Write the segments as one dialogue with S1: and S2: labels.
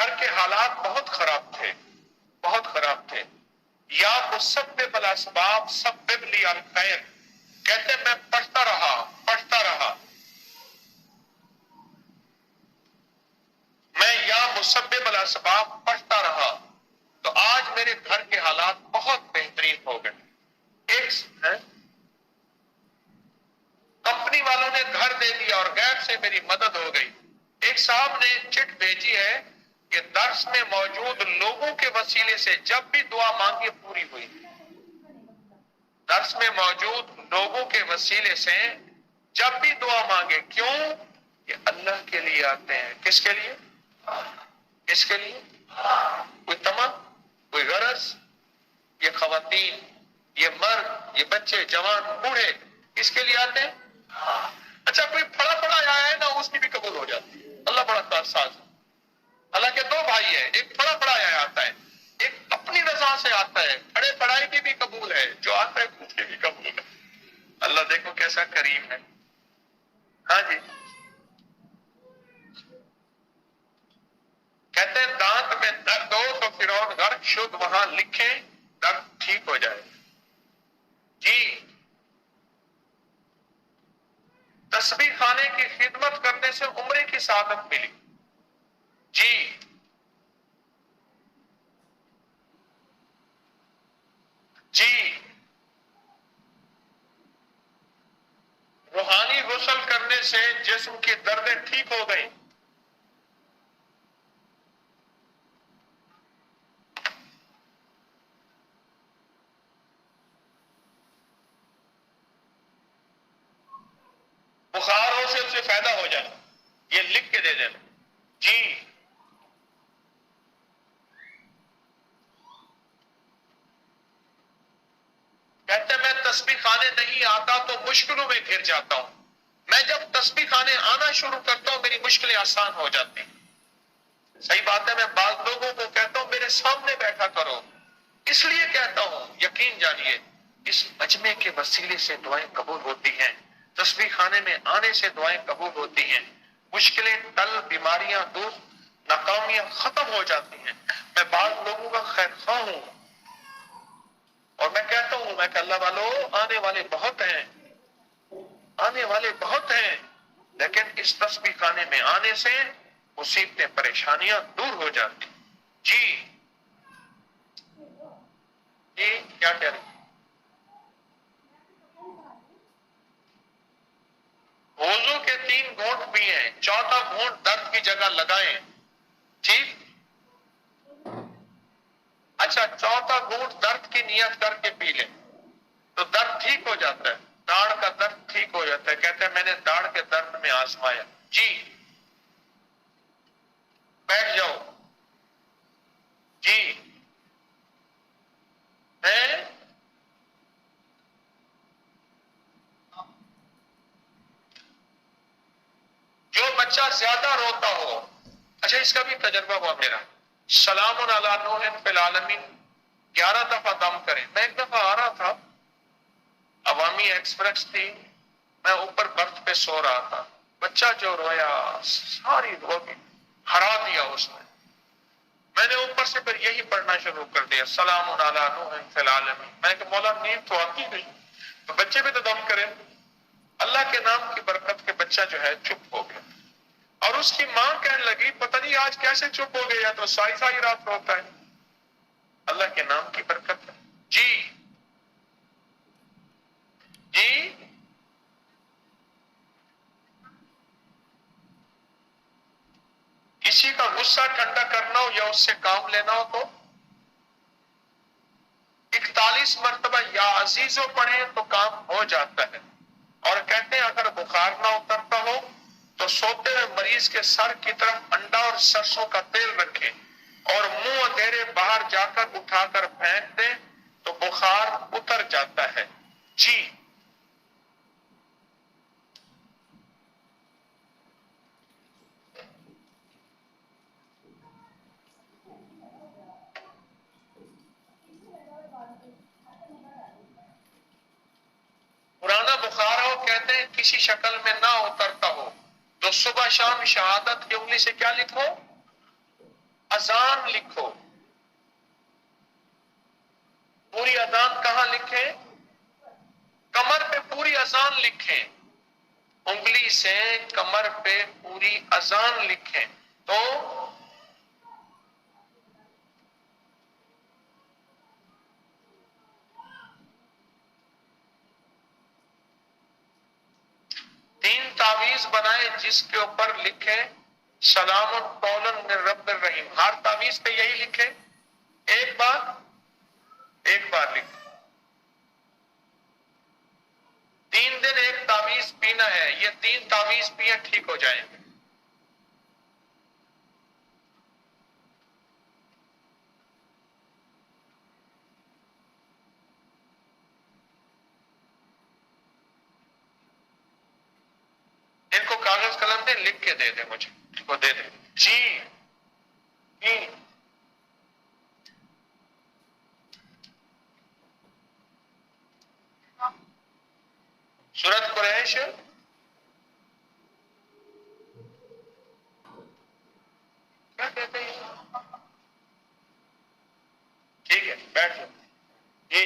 S1: گھر کے حالات بہت خراب تھے، بہت خراب تھے۔ یا مسبب الاسباب سبب لی الخیر، کہتے میں پڑھتا رہا پڑھتا رہا، میں یا مسبب الاسباب پڑھتا رہا، تو آج میرے گھر کے حالات بہت بہترین ہو گئے۔ ایک کمپنی والوں نے گھر دے دیا اور غیب سے میری مدد ہو گئی۔ ایک صاحب نے چٹ بھیجی ہے کہ درس میں موجود لوگوں کے وسیلے سے جب بھی دعا مانگی پوری ہوئی۔ درس میں موجود لوگوں کے وسیلے سے جب بھی دعا مانگے، کیوں؟ کہ اللہ کے لیے آتے ہیں۔ کس کے لیے؟ کس کے لیے؟ کوئی تمنا، کوئی غرض؟ یہ خواتین، یہ مرد، یہ بچے، جوان، بوڑھے کس کے لیے آتے ہیں؟ اچھا کوئی پڑھا پڑھا آیا ہے نا، اس کی بھی قبول ہو جاتی ہے، اللہ بڑا کارساز ہے۔ حالانکہ دو بھائی ہیں، ایک پڑھا پڑھا آیا آتا ہے، ایک اپنی رضا سے آتا ہے، پڑھے پڑھائی کی بھی قبول ہے، جو آتا ہے اس کی بھی قبول ہے۔ اللہ دیکھو کیسا کریم ہے۔ ہاں جی، کہتے ہیں دانت میں درد ہو تو فرعون غرق شد، وہاں لکھیں درد ٹھیک ہو جائے۔ جی، تسبیح خانے کی خدمت کرنے سے عمرے کی سعادت ملی۔ جی، جی، روحانی غسل کرنے سے جسم کی دردیں ٹھیک ہو گئیں۔ بخار ہو سے اسے فائدہ ہو جائے، یہ لکھ کے دے دینا۔ جی، کہتے میں تسبیح خانے نہیں آتا تو مشکلوں میں گھر جاتا ہوں، میں جب تسبیح خانے آنا شروع کرتا ہوں میری مشکلیں آسان ہو جاتی ہیں۔ صحیح بات ہے، میں بعض لوگوں کو کہتا ہوں میرے سامنے بیٹھا کرو، اس لیے کہتا ہوں یقین جانیے اس مجمع کے وسیلے سے دعائیں قبول ہوتی ہیں، تسبیح خانے میں آنے سے دعائیں قبول ہوتی ہیں، مشکلیں ٹل، بیماریاں دور، ناکامیاں ختم ہو جاتی ہیں۔ میں بعض لوگوں کا خیر خواہ ہوں اور میں کہتا ہوں، میں کہ اللہ والوں آنے والے بہت ہیں، آنے والے بہت ہیں، لیکن اس تسبیح خانے میں آنے سے مصیبتیں، پریشانیاں دور ہو جاتی۔ جی، جی، کیا کہہ رہے ہیں؟ وضو کے 3 گھونٹ پیے ہیں، چوتھا گھونٹ درد کی جگہ لگائیں۔ ٹھیک؟ اچھا، چوتھا گھونٹ درد کی نیت کر کے پی لیں تو درد ٹھیک ہو جاتا ہے، داڑھ کا درد ٹھیک ہو جاتا ہے۔ کہتے ہیں میں نے داڑھ کے درد میں آزمایا۔ جی، بیٹھ جاؤ۔ جی، ہے جو بچہ زیادہ روتا ہو، اچھا اس کا بھی تجربہ ہوا میرا، سلام علی نوح فی العالمین 11 دفعہ دم کریں۔ میں ایک دفعہ آ رہا تھا، عوامی ایکسپریس تھی، میں اوپر برتھ پہ سو رہا تھا، بچہ جو رویا ساری رو گئی، ہرا دیا اس نے۔ میں نے اوپر سے پھر یہی پڑھنا شروع کر دیا، سلام علی نوح فی العالمین۔ میں نے کہا مولا نیند تو آتی نہیں، تو بچے بھی تو دم کریں۔ اللہ کے نام کی برکت کے بچہ جو ہے چپ ہو گیا، اور اس کی ماں کہنے لگی پتہ نہیں آج کیسے چپ ہو گیا، تو ساری ساری رات روتا ہے۔ اللہ کے نام کی برکت ہے۔ جی، جی، کسی کا غصہ ٹھنڈا کرنا ہو یا اس سے کام لینا ہو تو 41 مرتبہ یا عزیزو پڑھیں تو کام ہو جاتا ہے۔ اور کہتے ہیں اگر بخار نہ اترتا ہو تو سوتے ہوئے مریض کے سر کی طرف انڈا اور سرسوں کا تیل رکھیں اور منہ اندھیرے باہر جا کر اٹھا کر پھینک دیں تو بخار اتر جاتا ہے۔ جی، پرانا بخار ہو، کہتے ہیں کسی شکل میں نہ اترتا ہو تو صبح شام شہادت کی انگلی سے کیا لکھو؟ اذان لکھو. پوری اذان کہاں لکھیں؟ کمر پہ پوری اذان لکھیں. انگلی سے کمر پہ پوری اذان لکھیں. تو تین تعویذ بنائے جس کے اوپر لکھے سلام قولا من رب الرحیم. ہر تعویذ پہ یہی لکھے. ایک بار لکھے. 3 دن ایک تعویذ پینا ہے. یہ 3 تعویذ پیے ٹھیک ہو جائیں گے. ان کو کاغذ قلم دے، لکھ کے دے دیں مجھے. ان کو دے دیں. جی سورۃ قریش کیا کہتے ہیں؟ ٹھیک ہے بیٹھ جاؤ. جی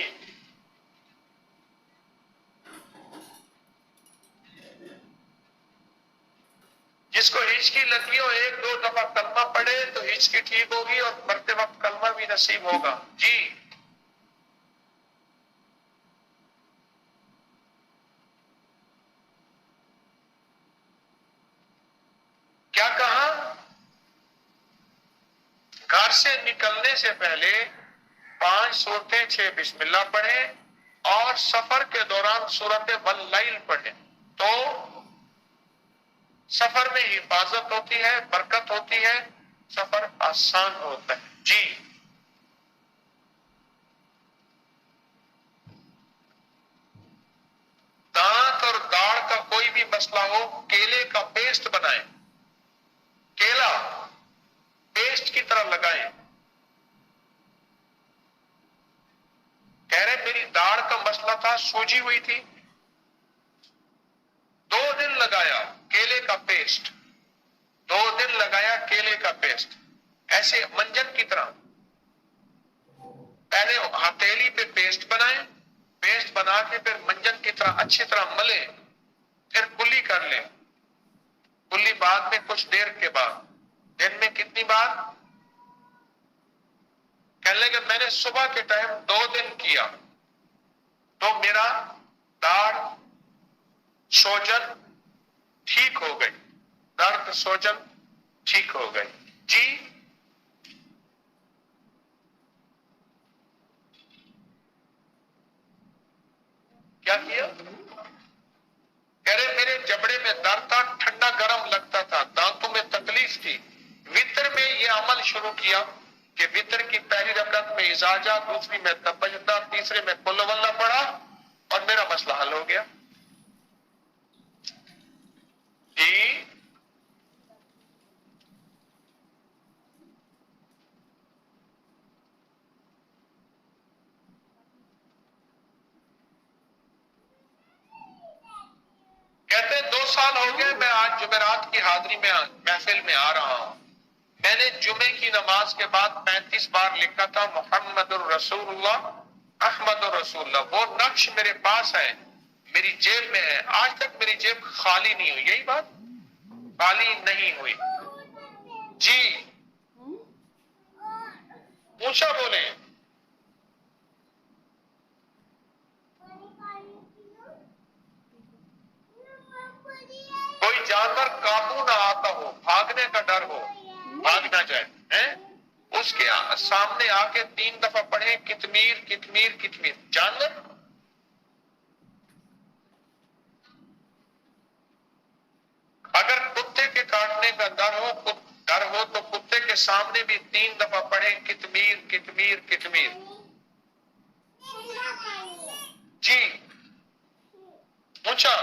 S1: جس کو ہچکی لگی ہو 1-2 دفعہ کلمہ پڑھے تو ہچکی ٹھیک ہوگی اور پڑھتے وقت کلمہ بھی نصیب ہوگا. جی کیا کہا؟ گھر سے نکلنے سے پہلے 5 سورتیں 6 بسم اللہ پڑھیں اور سفر کے دوران سورت واللیل پڑھیں تو سفر میں حفاظت ہوتی ہے، برکت ہوتی ہے، سفر آسان ہوتا ہے. جی دانت اور داڑھ کا کوئی بھی مسئلہ ہو، کیلے کا پیسٹ بنائیں. کیلا پیسٹ کی طرح لگائیں. کہہ رہے میری داڑھ کا مسئلہ تھا، سوجی ہوئی تھی، 2 دن لگایا کیلے کا پیسٹ. 2 دن لگایا کیلے کا پیسٹ. ایسے منجن کی طرح پہلے ہتھیلی پہ پیسٹ بنائیں. پیسٹ بنا کے پھر منجن کی طرح اچھی طرح ملیں. پھر کلی کر لیں. کلی بعد میں کچھ دیر کے بعد. دن میں کتنی بار؟ کہنے لگے میں نے صبح کے ٹائم 2 دن کیا تو میرا داڑھ سوجن ٹھیک ہو گئی. درد سوجن ٹھیک ہو گئی. جی کیا کیا؟ کہہ رہے میرے جبڑے میں درد تھا، ٹھنڈا گرم لگتا تھا، دانتوں میں تکلیف تھی. وطر میں یہ عمل شروع کیا کہ وطر کی پہلی رکعت میں اذا، دوسری میں تبجدہ، تیسرے میں قل ہو اللہ پڑھا اور میرا مسئلہ حل ہو گیا. جی کہتے 2 سال ہو گئے میں آج جمعرات کی حاضری میں محفل میں آ رہا ہوں. میں نے جمعے کی نماز کے بعد 35 بار لکھا تھا محمد الرسول اللہ، احمد الرسول اللہ. وہ نقش میرے پاس ہے، میری جیب میں ہے. آج تک میری جیب خالی نہیں ہوئی. یہی بات خالی نہیں ہوئی. جی اونچا بولیں. کوئی جانور قابو نہ آتا ہو، بھاگنے کا ڈر ہو، بھاگ نہ جائے ہیں؟ اس کے سامنے آ کے 3 دفعہ پڑھیں کتمیر کتمیر کتمیر. جانور اگر کتے کے کاٹنے کا ڈر ہو تو کتے کے سامنے بھی 3 دفعہ پڑھیں کتمیر کتمیر کتمیر. جی اونچا.